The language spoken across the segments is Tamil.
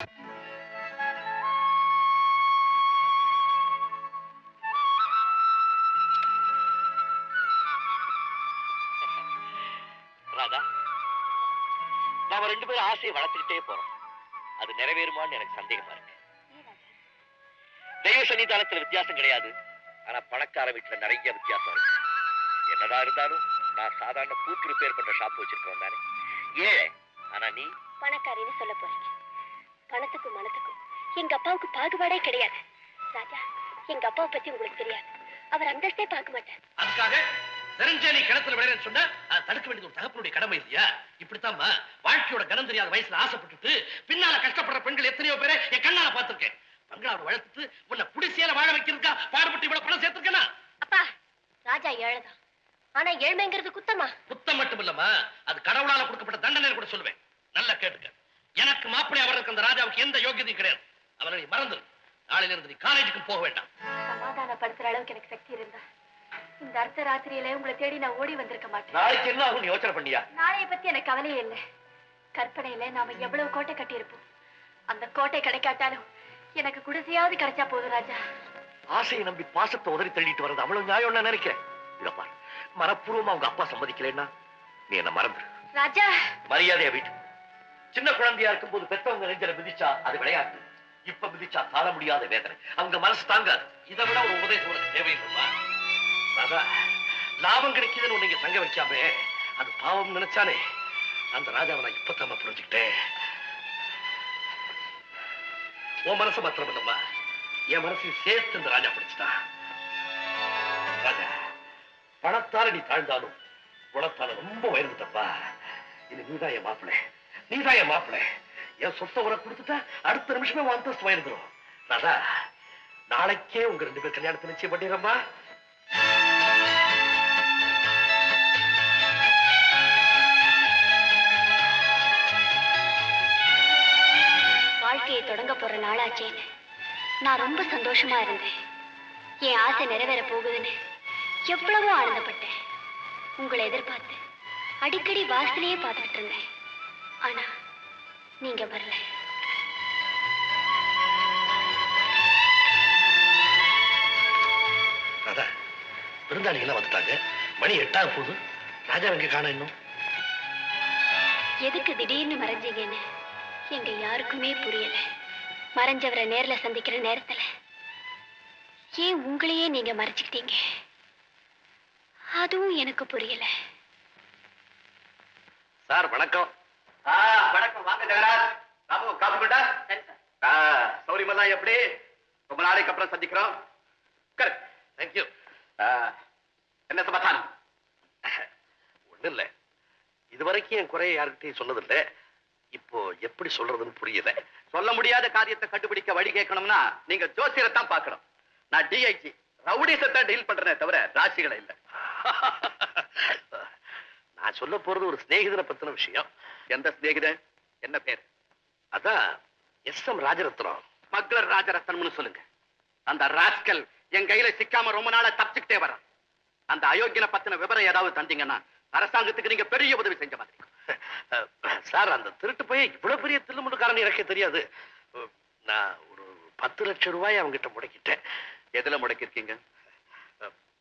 ராதா, நாம 2 பேரும் ஆசையை வளர்த்துக்கிட்டே போறோம். அது நிறைவேறுமான்னு எனக்கு சந்தேகமா இருக்கு. தெய்வ சன்னிதானத்துல வித்தியாசம் கிடையாது, ஆனா பணக்கார வீட்டுல நிறைய வித்தியாசம் இருக்கு. என்னதான் இருந்தாலும் நான் சாதாரண பூட்டு ரிப்பேர் பண்ற ஷாப் வச்சிருக்கோம் தானே. ஏழை, ஆனா நீ பணக்காரின்னு சொல்ல போறீங்க. பணத்துக்கும் மனத்துக்கும் எங்க அப்பாவுக்கு பாகுபாடே கிடையாது. ராஜா, எங்க அப்பாவை பத்தி உங்களுக்கு தெரியாது. அவர் அந்தஸ்தே பார்க்க மாட்டார். அதுக்காக தெரிஞ்ச நீ கிணத்துல விளையாடுன்னு சொன்னா அதை தடுக்க வேண்டியது ஒரு தகப்பனுடைய கடமை இல்லையா? இப்படித்தான் வாழ்க்கையோட கனம் தெரியாத வயசுல ஆசைப்பட்டுட்டு பின்னால கஷ்டப்படுற பெண்கள் எத்தனையோ பேரை என் கண்ணால பார்த்திருக்கேன். பங்களாவை வளர்த்துட்டு உன்னை குடிசையில வாழ வைக்கிறதுக்கா பாடுபட்டு இவ்வளவு பணம் சேர்த்திருக்கேனா? அப்பா, ராஜா ஏழைதான். ஆனா ஏழ்மைங்கிறது குத்தமா? குத்தம் மட்டும் இல்லம்மா, அது கடவுளால கொடுக்கப்பட்ட தண்டனை கூட சொல்லுவேன். நல்லா கேட்டுக்க. எனக்கு மாப்பிள்ளை அவருக்கு அந்த ராஜாவுக்கு எந்த யோகியதையும் கிடையாது. அவரை நீ மறந்துரு. நாளையில இருந்து நீ காலேஜுக்கு போக வேண்டாம். சமாதானப்படுத்துற அளவுக்கு எனக்கு சக்தி இருந்தா இந்த அர்த்த ராத்திரியில உங்களை தேடி நான் ஓடி வந்திருக்க மாட்டேன். நாளைக்கு என்ன ஆகும் யோசனை பண்ணியா? நாளைய பத்தி எனக்கு கவலையே இல்லை. கற்பனையில நாம எவ்வளவு கோட்டை கட்டி இருப்போம். அந்த கோட்டை கிடைக்காட்டாலும் எனக்கு குடிசையாவது கிடைச்சா போதும் ராஜா. ஆசையை நம்பி பாசத்தை உதறி தள்ளிட்டு வர்றது அவ்வளவு நியாயம் நான் நினைக்கிறேன். இத பாரு, மனப்பூர்வமா அவங்க அப்பா சம்மதிக்கலன்னா நீ என்ன மறந்துரு ராஜா. மரியாதையா வீட்டு. சின்ன குழந்தையா இருக்கும் போது பெற்றவங்க நெஞ்சில மிதிச்சா அது விளையாட்டு. இப்ப மிதிச்சா தாழ முடியாத வேதனை. அவங்க மனசு தாங்காது. இதை விட ஒரு உபதேசம் உனக்கு தேவையில்லைமா? ராதா, லாபம் கிடைக்குதுன்னு நீங்க தங்க வைக்காம அது பாவம் நினைச்சானே அந்த ராஜாவை நான் இப்பத்தாம புரிஞ்சுக்கிட்டேன். உன் மனசு மாத்திரம் இல்லம்மா, என் மனசையும் சேர்த்து இந்த ராஜா பிடிச்சிட்டான். ராஜா, பணத்தால நீ தாழ்ந்தாலும் குணத்தால ரொம்ப உயர்ந்துட்டப்பா. இது நீதான் என் மாப்பிள்ளை, நீதான் என் மாப்பிள்ளை. என் சொத்தை உனக்கு கொடுத்துட்டா அடுத்த நிமிஷமே உன் அந்தஸ்து உயர்ந்துடும். ராதா, நாளைக்கே உங்க 2 பேர் கல்யாணத்தை நிச்சயம் பண்ணிடுறோமா? வாழ்க்கையை தொடங்க போற நாளாச்சேன்னு நான் ரொம்ப சந்தோஷமா இருந்தேன். என் ஆசை நிறைவேற போகுதுன்னு எவ்வளவோ ஆனந்தப்பட்டேன். உங்களை எதிர்பார்த்து அடிக்கடி வாசலையே பார்த்துட்டு இருந்தேன். ஆனா நீங்க வரல. ராதா, விருந்தாளிகள்லாம் வந்துட்டாங்க. மணி 8 போகுது. ராஜா எங்க காண இன்னும்? எதுக்கு திடீர்னு மறைஞ்சீங்கன்னு எங்க யாருக்குமே புரியல. மறைஞ்சவரை நேர்ல சந்திக்கிற நேரத்துல ஏன் உங்களையே நீங்க மறைச்சுக்கிட்டீங்க, அதுவும் எனக்கு புரியல. சார் வணக்கம். வணக்கம், வாங்க ஜெகநாத். ராமு, காபி கொண்டா? சௌரியமெல்லாம் எப்படி? ரொம்ப நாளைக்கு அப்புறம் சந்திக்கிறோம். தேங்க்யூ. என்ன சமாதானம்? ஒண்ணு இல்ல, இதுவரைக்கும் என் குறைய யாருக்கிட்டையும் சொன்னதில்லை. இப்போ எப்படி சொல்றதுன்னு புரியல. சொல்ல முடியாத காரியத்தை கண்டுபிடிக்க வழி கேட்கணும்னா நீங்க ஜோசியரைத்தான் பார்க்கணும். நான் டிஐஜி ரவுடிசத்தை டீல் பண்றேனே தவிர ராசிகளை இல்ல. நான் சொல்ல போறது ஒரு சிநேகிதனை பத்தின விஷயம். எந்த சிநேகிதன்? என்ன பேர்? அதான் எஸ்.எம். ராஜரத்னம். மக்ளர் ராஜரத்னம்னு சொல்லுங்க. அந்த ராஸ்கல் என் கையில சிக்காம ரொம்ப நாளா தப்பிச்சுக்கிட்டே வர. அந்த அயோக்கியனை பத்தின விவரம் ஏதாவது தந்தீங்கன்னா அரசாங்கத்துக்கு நீங்க பெரிய உதவி செஞ்ச மாதிரி. சார், அந்த திருட்டு போய் இவ்வளவு பெரிய தில்லுமுண்டுக்காரன் எனக்கே தெரியாது. நான் ஒரு 10 லட்சம் ரூபாய் அவங்கிட்ட முடக்கிட்டேன். எதுல முடக்கிருக்கீங்க?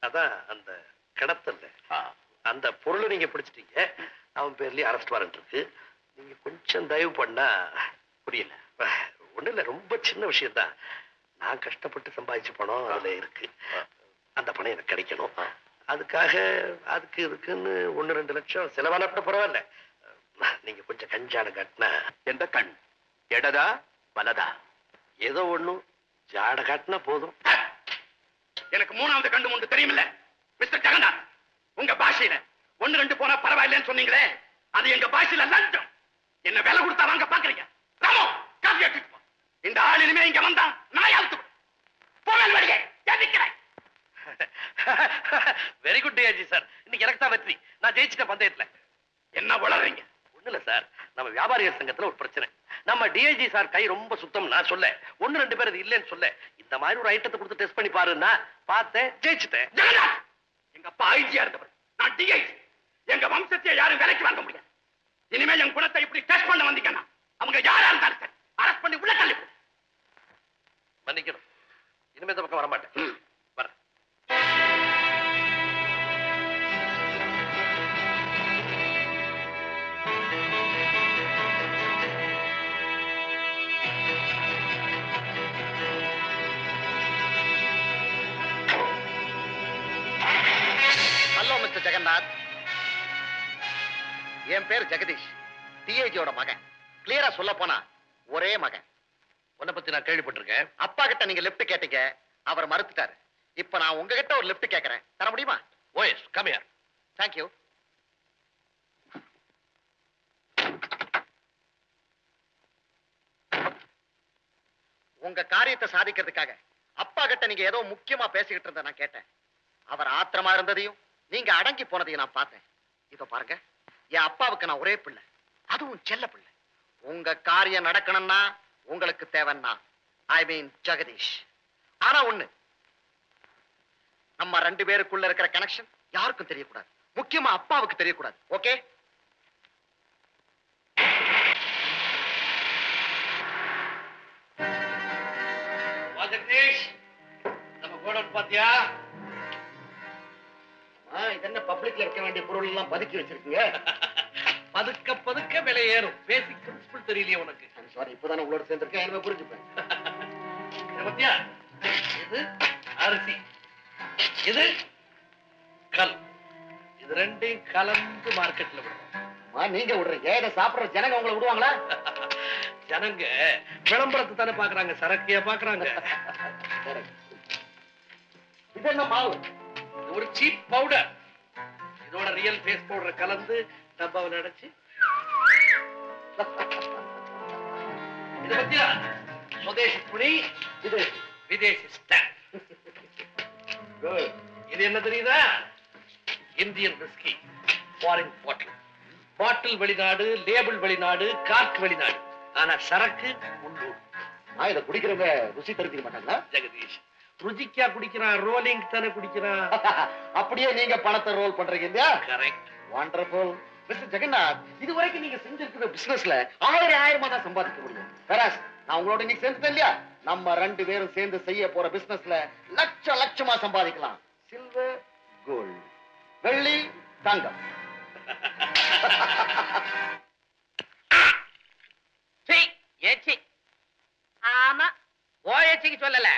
அதான் அந்த கடத்தல்ல. அந்த பொருளை நீங்க பிடிச்சிட்டீங்க. அவன் பேர்லயே அரெஸ்ட் வாரண்ட் இருக்கு. நீங்க கொஞ்சம் தயவு பண்ணா. புரியல. ஒண்ணு இல்ல, ரொம்ப சின்ன விஷயம் தான். நான் கஷ்டப்பட்டு சம்பாதிச்சு பணம் அதுல இருக்கு. அந்த பணம் எனக்கு கிடைக்கணும். அதுக்காக அதுக்கு இதுக்குன்னு 1-2 லட்சம் செலவான கூட பரவாயில்ல. நீங்க கொஞ்சம் கஞ்சான காட்டினா. எந்த கண்? எடதா வலதா? ஏதோ ஒண்ணும் ஜாட காட்டினா போதும். எனக்கு 3வது கண்டு உண்டு தெரியுமில்ல மிஸ்டர் ஜெகநாத். உங்க பாஷையில 1-2 போனா பரவாயில்லன்னு சொன்னீங்களே, அது எங்க பாஷையில லஞ்சம். என்ன விலை கொடுத்தா வாங்க பாக்குறீங்க? ராமோ, காஃபி எடுத்துட்டு போ. இந்த ஆள் இனிமே இங்க வந்தா நான் அழுத்து போவேன். வழியே நிக்கிறேன். Very good DIG sir. இன்னைக்கு எனக்கு தான் வெற்றி. நான் ஜெயிச்சிட்டேன் பந்தயத்துல. என்ன வளர்றீங்க? ஒண்ணு இல்ல சார், நம்ம வியாபாரிகள் சங்கத்துல ஒரு பிரச்சனை. நம்ம டிஐஜி சார் கை ரொம்ப சுத்தம் நான் சொல்ல. 1-2 பேர் அது இல்லைன்னு சொல்ல. இந்த மாதிரி ஒரு ஐட்டத்தை கொடுத்து டெஸ்ட் பண்ணி பாருன்னா பார்த்தேன், ஜெயிச்சிட்டேன். எங்க அப்பா ஐஜியா இருந்தவர், நான் டிஐஜி. எங்க வம்சத்தை யாரும் விலைக்கு வாங்க முடியாது. இனிமே என் குணத்தை இப்படி டெஸ்ட் பண்ண வந்தீங்கன்னா அவங்க யாரா இருந்தாலும் சரி அரெஸ்ட் பண்ணி உள்ள தள்ளி போ. மன்னிக்கணும், இனிமே இந்த பக்கம் வரமாட்டேன். வர ஹலோ மிஸ்டர் ஜெகநாத், என் பேர் ஜெகதீஷ், டிஐஜியோட மகன். கிளியரா சொல்ல போனா ஒரே மகன். உன்னை பத்தி நான் கேள்விப்பட்டிருக்கேன். அப்பா கிட்ட நீங்க லிப்ட் கேட்டீங்க, அவர் மறுத்துட்டாரு. இப்ப நான் உங்ககிட்ட ஒரு லிப்ட் கேட்கறேன், தர முடியுமா? OS, come here. தேங்க்யூ. உங்க காரியத்தை சாதிக்கிறதுக்காக அப்பா கிட்ட நீங்க ஏதோ முக்கியமா பேசிக்கிட்டு இருந்த நான் கேட்டேன். அவர் ஆத்திரமா இருந்ததையும் நீங்க அடங்கி போனதையும் நான் பார்த்தேன். இதோ பாருங்க, என் அப்பாவுக்கு நான் ஒரே பிள்ளை, அதுவும் செல்ல பிள்ளை. உங்க காரியம் நடக்கணும்னா உங்களுக்கு தேவைன்னா ஐ மீன் ஜெகதீஷ். ஆனா ஒண்ணு, நம்ம 2 பேருக்குள்ள இருக்கிற கனெக்ஷன் யாருக்கும் தெரியக்கூடாது, முக்கியமா அப்பாவுக்கு தெரியக்கூடாது. ஓகே? ஜெகதீஷ், நம்ம கோடன் பாத்தியா? இது என்ன பப்ளிக்ல இருக்க வேண்டிய பொருள் எல்லாம் பதுக்கி வச்சிருக்கீங்க? பதுக்க பதுக்க விலை ஏறும். பேசிக் பிரின்சிபல் தெரியலையே உனக்கு. சாரி, இப்பதானே உங்களோட சேர்ந்திருக்கேன், என்ன புரிஞ்சுப்பேன். இதை பாத்தியா? இது அரிசி, இது கல். இது ரெண்டையும் கலந்து மார்க்கெட்ல விடுறோம். நீங்க விடுறீங்க, இதை சாப்பிடுற ஜனங்க உங்களை விடுவாங்களா? ஜனங்க விளம்பரத்தை தானே பாக்குறாங்க, சரக்கையா பாக்குறாங்க. இது என்ன மாவு? இது ஒரு சீப் பவுடர். இதோட ரியல் ஃபேஸ் பவுடர் கலந்து டப்பாவில் அடைச்சு. இது பத்தியா? சுதேசி துணி, இது விதேசி ஸ்டாம்ப். இது என்ன தெரியுதா? இந்தியன் விஸ்கி, ஃபாரின் பாட்டில். பாட்டில் வெளிநாடு, லேபிள் வெளிநாடு, கார்க் வெளிநாடு, ஆனா சரக்கு உள்ளூர். இதை குடிக்கிறவங்க ருசி தெரிஞ்சுக்க மாட்டாங்களா? ஜெகதீஷ், ருஜிக்கா குடிக்கிறான், ரோலிங் தானே குடிக்கிறான். அப்படியே நீங்க பணத்தை ரோல் பண்றீங்க இல்லையா? கரெக்ட். வண்டர்ஃபுல். மிஸ்டர் ஜெகநாத், இதுவரைக்கும் நீங்க செஞ்சிருக்கிற பிசினஸ்ல ஆயிரமா தான் சம்பாதிக்க முடியும். வேறாஸ் நான் உங்களோட இன்னைக்கு சேர்ந்துட்டேன் இல்லையா? நம்ம 2 பேரும் சேர்ந்து செய்ய போற பிசினஸ்ல லட்சமா சம்பாதிக்கலாம். சில்வர், கோல்ட், வெள்ளி, தங்கம். ஏச்சி ஆமா, ஓஏச்சிக்கு சொல்லல,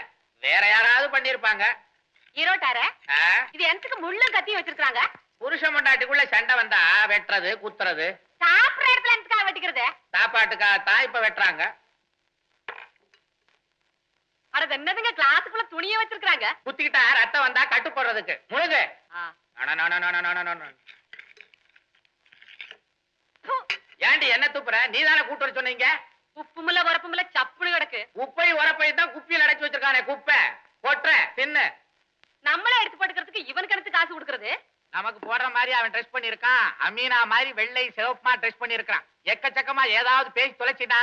வேற யாராவது பண்ணிருப்பாங்க. ஈரோட்டார இது எனக்கு முள்ளும் கத்தியும் வச்சிருக்காங்க. புருஷ மண்டாட்டிக்குள்ள சண்டை வந்தா வெட்டுறது குத்துறது. சாப்பிடுற இடத்துல எனக்காக வெட்டிக்கிறது. சாப்பாட்டுக்காகத்தான் இப்ப வெட்டுறாங்க. அது என்னதுங்க, கிளாஸுக்குள்ள துணிய வச்சிருக்காங்க. குத்திக்கிட்டா ரத்தம் வந்தா கட்டு போடுறதுக்கு. முழுகு. ஏண்டி என்ன துப்புற? நீ தானே கூட்டு வர சொன்னீங்க. உப்புமுல உரப்புமுல சப்புனு கிடக்கு. உப்பை உரப்பை தான் குப்பியில் அடைச்சு வச்சிருக்கானே. குப்பை கொட்டுற தின்னு. நம்மள எடுத்து போட்டுக்கிறதுக்கு இவனுக்கு எடுத்து காசு கொடுக்கறது. நமக்கு போடுற மாதிரி அவன் ட்ரெஸ் பண்ணிருக்கான். அமீனா மாதிரி வெள்ளை சிவப்புமா ட்ரெஸ் பண்ணிருக்கான். எக்கச்சக்கமா ஏதாவது பேசி தொலைச்சினா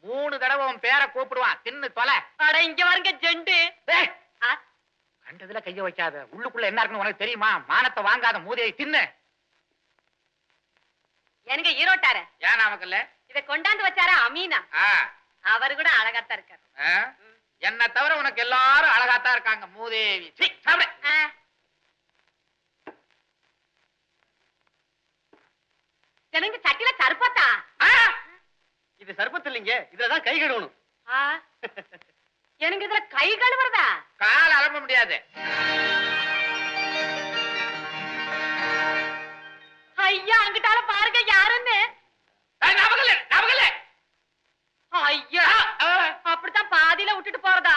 3 தடவை உன் பேரை கூப்பிடுவான். தின்னு தொலை. அட இங்க வருங்க ஜெண்டு. கண்டதுல கைய வைக்காத. உள்ளுக்குள்ள என்ன இருக்குன்னு உனக்கு தெரியுமா? மானத்தை வாங்காத மூதையை தின்னு. எனக்கு ஈரோட்டார ஏன் நமக்குல்ல இத கொண்டாந்து வச்சாரா அமீனா. அவரு கூட அழகாத்தான் இருக்காரு. என்ன தவிர உனக்கு எல்லாரும் அழகாத்தான் இருக்காங்க. மூதேவி. எனக்கு சட்டில சர்பத்தா? இது சர்பத்து இல்லைங்க, இதுலதான் கை கழுவணும். எனக்கு இதுல கை கழுவுறதா? கால் அலம்ப முடியாது. ஐயா அங்கிட்டால பாருங்க யாருன்னு. ஐயா அப்படித்தான் பாதியில விட்டுட்டு போறதா?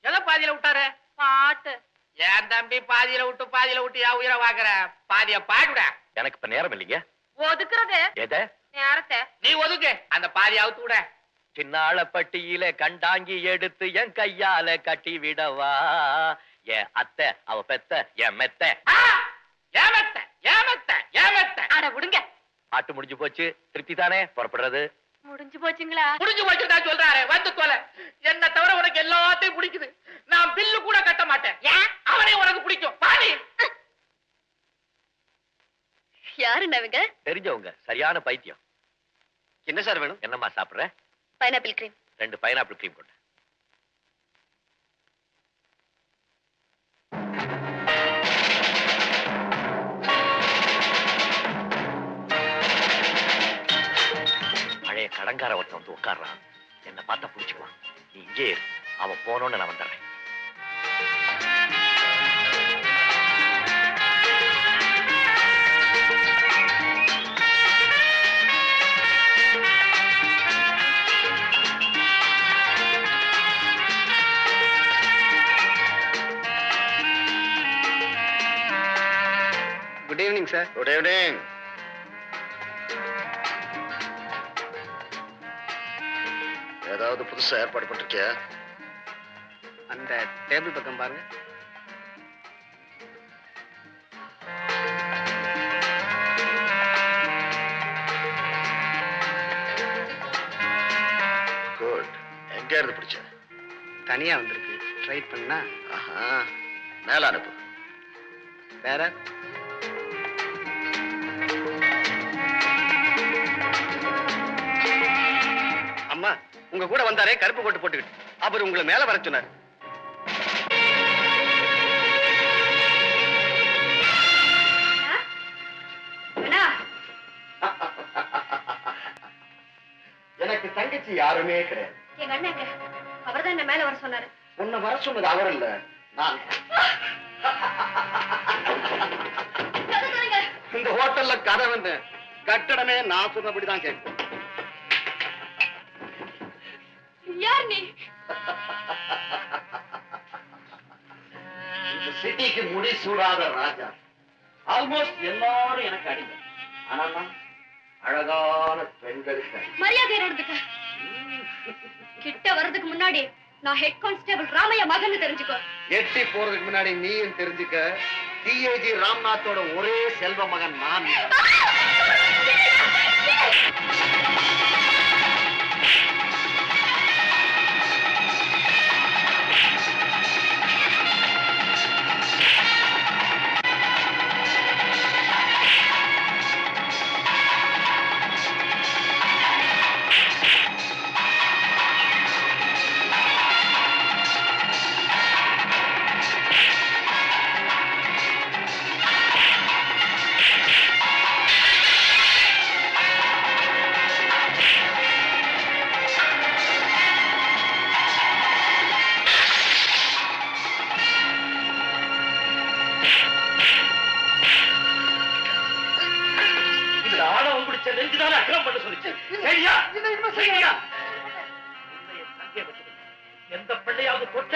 எதை பாதியில விட்டாரு? பாட்டு. ஏன் தம்பி பாதியில விட்டு யா உயிரை வாக்குற? பாதிய பாடுட. எனக்கு இப்ப நேரம் இல்லைங்க. ஒதுக்குறது எதை? நேரத்தை. நீ ஒதுக்கு, அந்த பாதிய அவுத்து விட. சின்னாள பட்டியில கண்டாங்கி எடுத்து என் கையால கட்டி விடவா? என் அத்தை அவ பெத்த என் மெத்த. ஏமத்த ஏமத்த ஏமத்த. அட விடுங்க. பாட்டு முடிஞ்சு போச்சு, திருப்தி தானே புறப்படுறது? முடிஞ்சு போச்சுங்களா? முடிஞ்சு போச்சுட்டா சொல்றாரு. வந்து தொலை. என்ன தவிர உனக்கு எல்லாத்தையும் பிடிக்குது. நான் பில்லு கூட கட்ட மாட்டேன். ஏன்? அவனே உனக்கு பிடிக்கும். பாடி. யாருன்னவங்க? தெரிஞ்சவங்க, சரியான பைத்தியம். என்ன சார் வேணும்? என்னம்மா சாப்பிடுற? Pineapple cream. 2 பைனாப்பிள் க்ரீம் கொண்டு. பழைய கடங்கார ஒருத்தன் வந்து உட்கார்றான். என்ன பார்த்தா பிடிச்சுக்குவான். நீ இங்கே இரு. அவன் போனோன்னு நான் வந்துடுறேன். Good evening sir. Good evening. ஏதாவது புதுசா ஏற்பாடு பண்ணிருக்கியா? அந்த டேபிள் பக்கம் பாருங்க. குட். எங்க இருந்து பிடிச்ச? தனியா வந்திருக்கு. ட்ரை பண்ணா. ஆஹா, மேல அனுப்பு. வேற அம்மா உங்க கூட வந்தாரே கருப்பு கோட்டு போட்டுக்கிட்டு, அவர் உங்களை மேல வர சொன்னார். எனக்கு தங்கச்சி யாருமே கிடையாது. எங்க அண்ணன் அவர்தான் என்ன மேல வர சொன்னாரு. உன்னை வர சொன்னது அவர் இல்ல, நான். இந்த ஹோட்டல்ல கதவு கட்டடமே நான் சொன்னபடிதான் கேட்கும். யார் நீ? இந்த சிட்டிக்கு முடி சூடாத ராஜா. ஆல்மோஸ்ட் எல்லாரும் எனக்கு அடிமை. ஆனா நான் அழகான பெண்களுக்கு மரியாதை நடந்துக்க. கிட்ட வர்றதுக்கு முன்னாடி நான் ஹெட் கான்ஸ்டபிள் ராமையா மகன் தெரிஞ்சுக்கோ. எட்டி போறதுக்கு முன்னாடி நீயும் தெரிஞ்சுக்க, டிஏஜி ராம்நாத்தோட ஒரே செல்வ மகன் நான். நெஞ்சுதானே அக்கிரம் பண்ண சொல்லிச்சு. சரியா? சரியா? எந்த பிள்ளையாவது தொட்ட